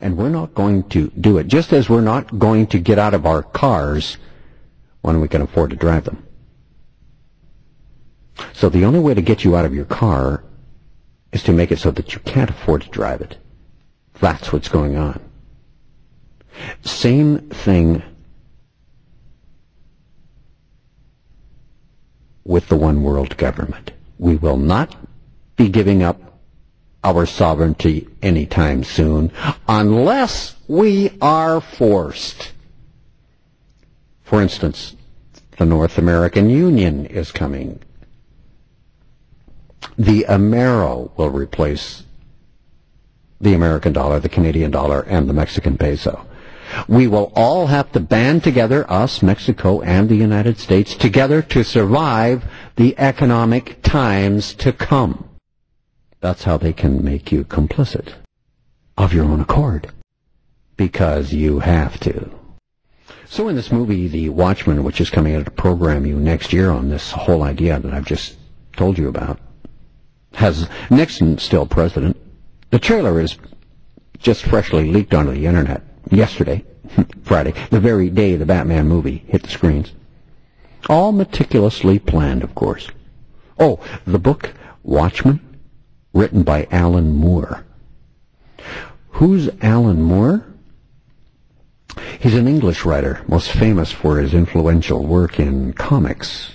And we're not going to do it, just as we're not going to get out of our cars when we can afford to drive them. So the only way to get you out of your car is to make it so that you can't afford to drive it. That's what's going on. Same thing with the one world government. We will not be giving up our sovereignty anytime soon unless we are forced. For instance, the North American Union is coming. The Amero will replace the American dollar, the Canadian dollar, and the Mexican peso. We will all have to band together, us, Mexico, and the United States, together to survive the economic times to come. That's how they can make you complicit of your own accord, because you have to. So in this movie, The Watchmen, which is coming out to program you next year on this whole idea that I've just told you about, has Nixon still president. The trailer is just freshly leaked onto the internet yesterday, Friday, the very day the Batman movie hit the screens. All meticulously planned, of course. Oh, the book Watchmen, written by Alan Moore. Who's Alan Moore? He's an English writer, most famous for his influential work in comics.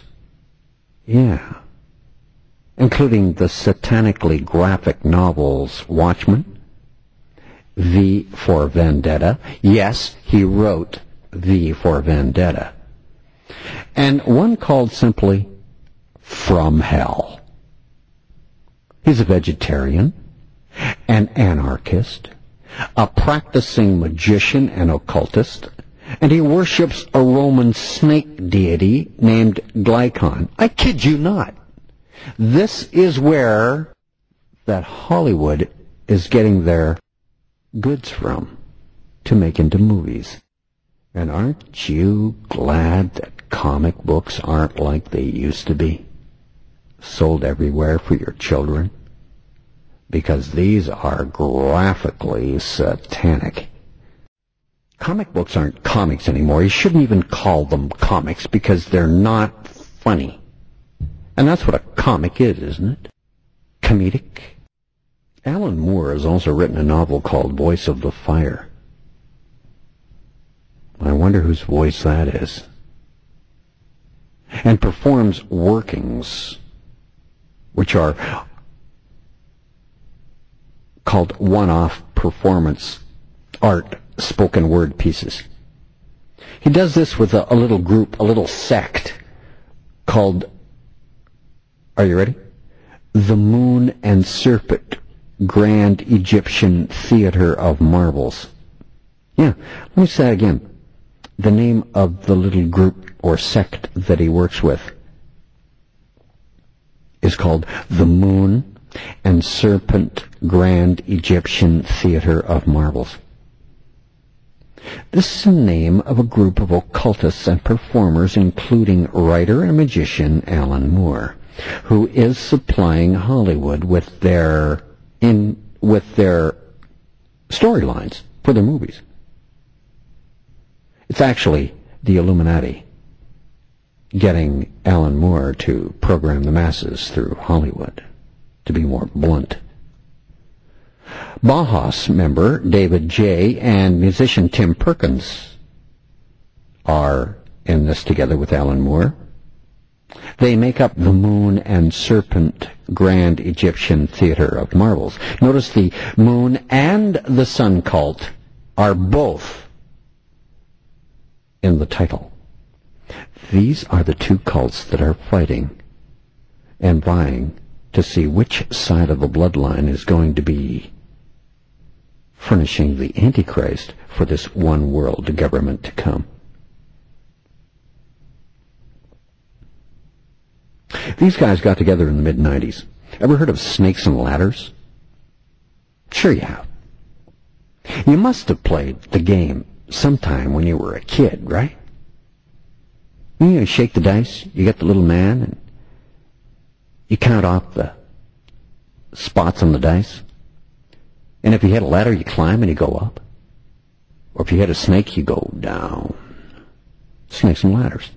Yeah. Including the satanically graphic novels Watchmen, V for Vendetta. Yes, he wrote V for Vendetta. And one called simply From Hell. He's a vegetarian, an anarchist, a practicing magician and occultist, and he worships a Roman snake deity named Glycon. I kid you not. This is where that Hollywood is getting their goods from to make into movies. And aren't you glad that comic books aren't like they used to be? Sold everywhere for your children? Because these are graphically satanic. Comic books aren't comics anymore. You shouldn't even call them comics because they're not funny. And that's what a comic is, isn't it? Comedic. Alan Moore has also written a novel called Voice of the Fire. I wonder whose voice that is. And performs workings, which are called one-off performance art spoken word pieces. He does this with a little group, a little sect called, are you ready? The Moon and Serpent Grand Egyptian Theater of Marvels. Yeah, let me say that again. The name of the little group or sect that he works with is called the Moon and Serpent Grand Egyptian Theater of Marvels. This is the name of a group of occultists and performers, including writer and magician Alan Moore, who is supplying Hollywood with their storylines for their movies. It's actually the Illuminati getting Alan Moore to program the masses through Hollywood, to be more blunt. Bauhaus member David J. and musician Tim Perkins are in this together with Alan Moore. They make up the Moon and Serpent Grand Egyptian Theater of Marvels. Notice the Moon and the Sun cult are both in the title. These are the two cults that are fighting and vying to see which side of the bloodline is going to be furnishing the Antichrist for this one world government to come. These guys got together in the mid-90s. Ever heard of Snakes and Ladders? Sure you have. You must have played the game sometime when you were a kid, right? You shake the dice, you get the little man, and you count off the spots on the dice. And if you hit a ladder, you climb and you go up. Or if you hit a snake, you go down. Snakes and ladders.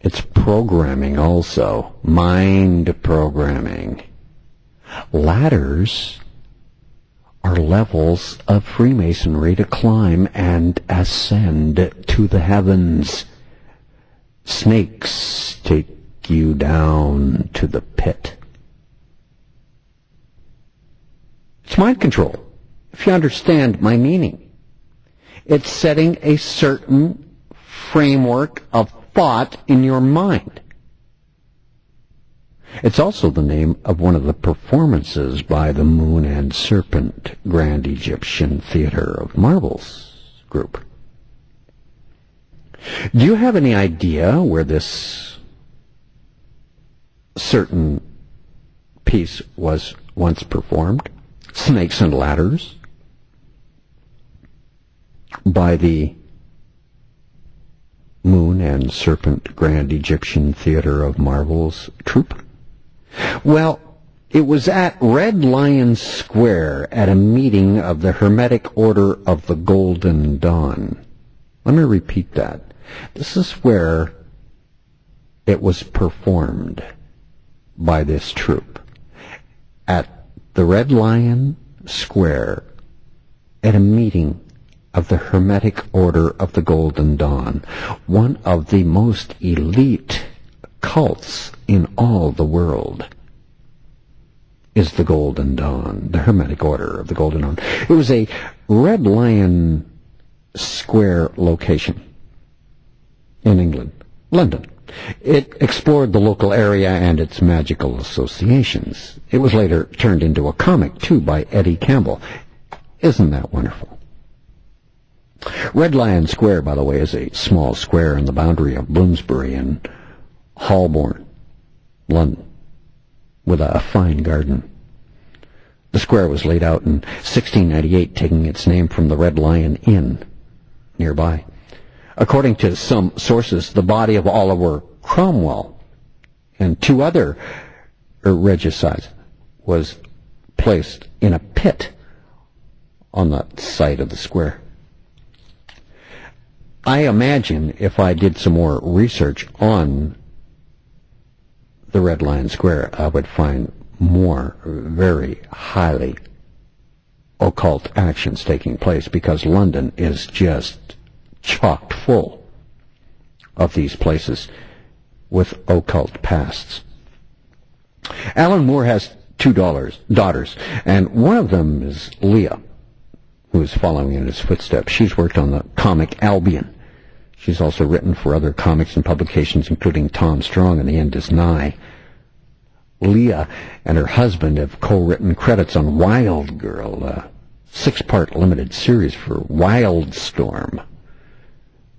It's programming also. Mind programming. Ladders are levels of Freemasonry to climb and ascend to the heavens. Snakes take you down to the pit. It's mind control, if you understand my meaning. It's setting a certain framework of thought in your mind. It's also the name of one of the performances by the Moon and Serpent Grand Egyptian Theater of Marvels group. Do you have any idea where this certain piece was once performed? Snakes and Ladders by the Moon and Serpent Grand Egyptian Theater of Marvels troupe? Well, it was at Red Lion Square at a meeting of the Hermetic Order of the Golden Dawn. Let me repeat that. This is where it was performed by this troupe. At the Red Lion Square at a meeting of the Hermetic Order of the Golden Dawn, one of the most elite cults in all the world is the Golden Dawn, the Hermetic Order of the Golden Dawn. It was a Red Lion Square location in England, London. It explored the local area and its magical associations. It was later turned into a comic, too, by Eddie Campbell. Isn't that wonderful? Red Lion Square, by the way, is a small square in the boundary of Bloomsbury and Holborn, London, with a fine garden. The square was laid out in 1698, taking its name from the Red Lion Inn nearby. According to some sources, the body of Oliver Cromwell and two other regicides was placed in a pit on the site of the square. I imagine if I did some more research on the Red Lion Square, I would find more very highly occult actions taking place, because London is just chocked full of these places with occult pasts. Alan Moore has two daughters, and one of them is Leah, who is following in his footsteps. She's worked on the comic Albion. She's also written for other comics and publications, including Tom Strong and The End Is Nigh. Leah and her husband have co-written credits on Wild Girl, a 6-part limited series for Wildstorm.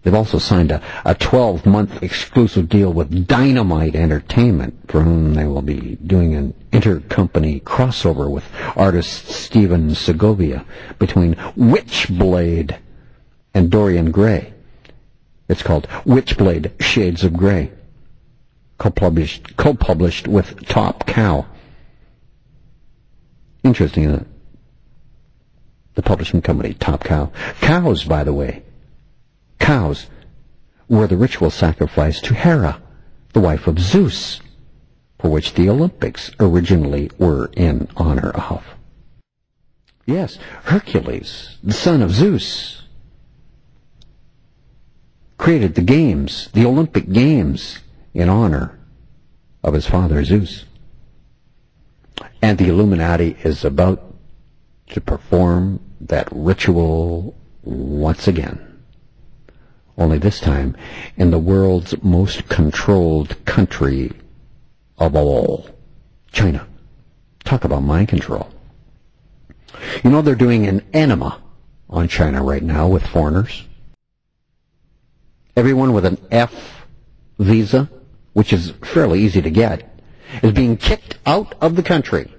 They've also signed a 12-month exclusive deal with Dynamite Entertainment, for whom they will be doing an intercompany crossover with artist Steven Segovia between Witchblade and Dorian Gray. It's called Witchblade Shades of Grey, co-published with Top Cow. Interesting, isn't it? The publishing company, Top Cow. Cows, by the way, cows were the ritual sacrifice to Hera, the wife of Zeus, for which the Olympics originally were in honor of. Yes, Hercules, the son of Zeus, created the games, the Olympic Games, in honor of his father Zeus. And the Illuminati is about to perform that ritual once again. Only this time in the world's most controlled country of all, China. Talk about mind control. You know, they're doing an enema on China right now with foreigners. Everyone with an F visa, which is fairly easy to get, is being kicked out of the country.